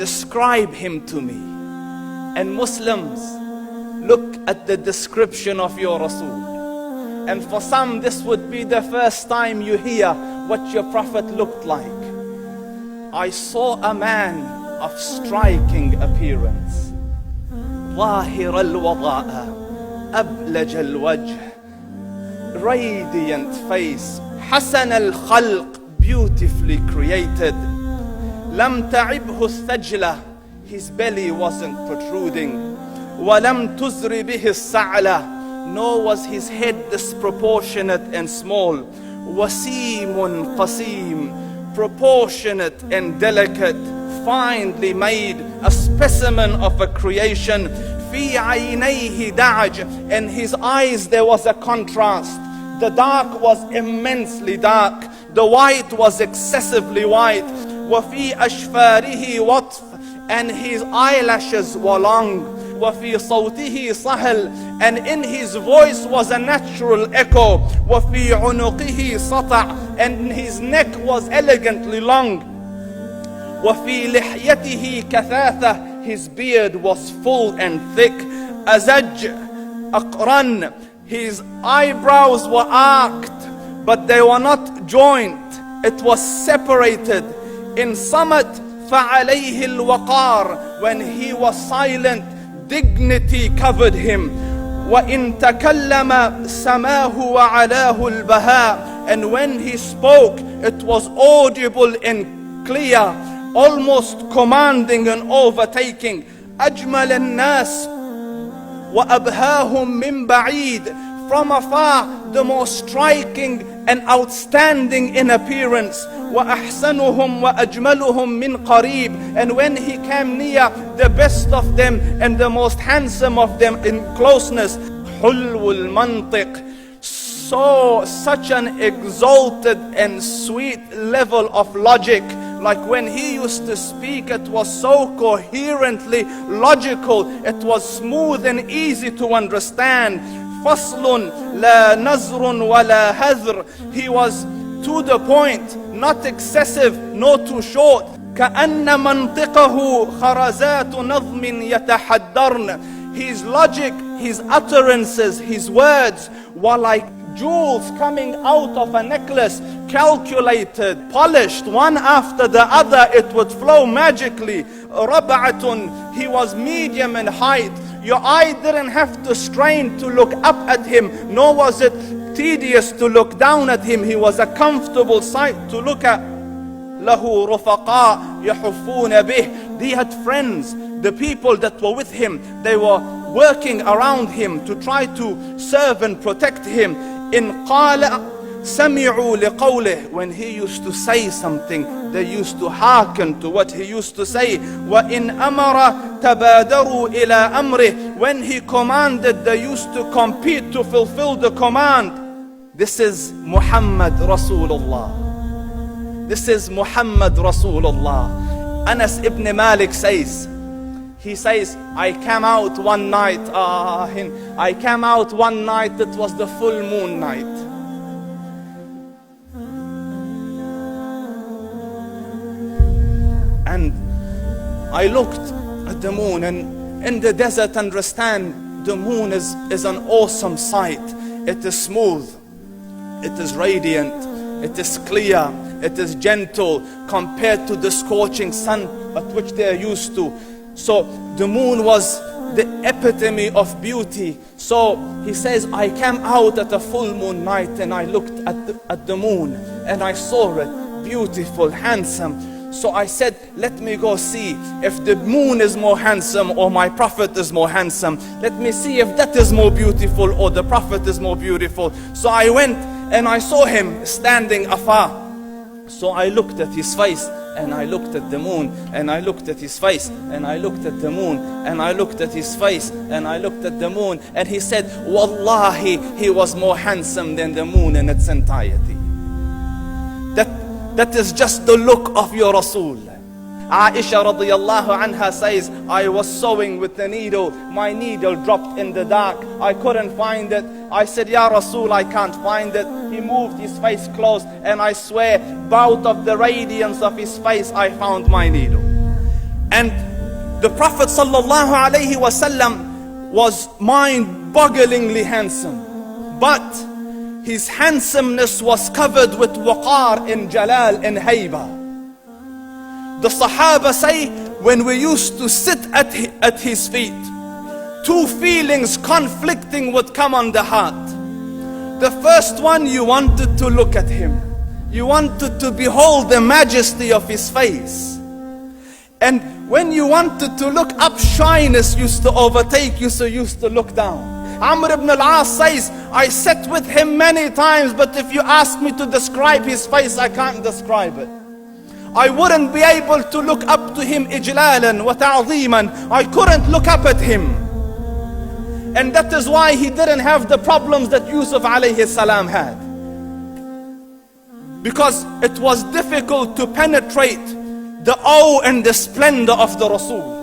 describe him to me. And Muslims, look at the description of your Rasul. And for some, this would be the first time you hear what your Prophet looked like. I saw a man of striking appearance. ظاهر الوضاء أبلج الوجه, radiant face, حسن الخلق, beautifully created. لم تعبه الثجلة, his belly wasn't protruding. ولم تزر به السعلة, nor was his head disproportionate and small. وسيم قسيم, proportionate and delicate, finely made, a specimen of a creation. في عينيه دعج, in his eyes there was a contrast. The dark was immensely dark, the white was excessively white. وفي أشفاره وطف, and his eyelashes were long. وفي صوته صهل, and in his voice was a natural echo. وفي عنقه سطع, and his neck was elegantly long. وفي لحيته كثاثة, his beard was full and thick. أزج أقرن, his eyebrows were arched, but they were not joined. It was separated. In summit فعليه الوقار, when he was silent, dignity covered him. وإن تكلم سماه وعلاه البهاء, and when he spoke, it was audible and clear, almost commanding and overtaking. أجمل الناس وأبهاهم من بعيد, from afar the most striking and outstanding in appearance. وأحسنهم وأجملهم من قريب, and when he came near, the best of them and the most handsome of them in closeness. حلو المنطق, such an exalted and sweet level of logic. Like when he used to speak, it was so coherently logical, it was smooth and easy to understand. فصل لا نزر ولا هذر, he was to the point, not excessive nor too short. كأن منطقه خرزات نظم يتحدرن, his logic, his utterances, his words were like jewels coming out of a necklace, calculated, polished, one after the other, it would flow magically. ربعة, he was medium in height. Your eye didn't have to strain to look up at him, nor was it tedious to look down at him. He was a comfortable sight to look at. له رفقاء يحفون به, he had friends, the people that were with him, they were working around him to try to serve and protect him. إن قال سمعوا لقوله, when he used to say something, they used to hearken to what he used to say. وإن أمر تبادروا إلى أمره, when he commanded, they used to compete to fulfill the command. This is Muhammad Rasulullah. This is Muhammad Rasulullah. Anas ibn Malik says, he says, I came out one night, it was the full moon night. And I looked at the moon, and in the desert, understand, the moon is an awesome sight. It is smooth, it is radiant, it is clear, it is gentle compared to the scorching sun at which they are used to. So the moon was the epitome of beauty. So he says, I came out at a full moon night and I looked at the moon and I saw it beautiful, handsome. So I said, let me go see if the moon is more handsome or my Prophet is more handsome. Let me see if that is more beautiful or the Prophet is more beautiful. So I went and I saw him standing afar. So I looked at his face and I looked at the moon, and I looked at his face, and I looked at the moon, and I looked at his face, and I looked at the moon, and he said, Wallahi, he was more handsome than the moon in its entirety. That is just the look of your Rasul. Aisha radiyallahu anha says, I was sewing with the needle, my needle dropped in the dark, I couldn't find it. I said, Ya Rasul, I can't find it. He moved his face close, and I swear, out of the radiance of his face, I found my needle. And the Prophet sallallahu alaihi wasallam was mind-bogglingly handsome, but his handsomeness was covered with waqar and jalal and hayba. The Sahaba say, when we used to sit at his feet, two feelings conflicting would come on the heart. The first one, you wanted to look at him. You wanted to behold the majesty of his face. And when you wanted to look up, shyness used to overtake you, so you used to look down. Amr ibn al-As says, I sat with him many times, but if you ask me to describe his face, I can't describe it. I wouldn't be able to look up to him ijlalan wa ta'zeeman. I couldn't look up at him. And that is why he didn't have the problems that Yusuf alayhi salam had. Because it was difficult to penetrate the awe and the splendor of the Rasul.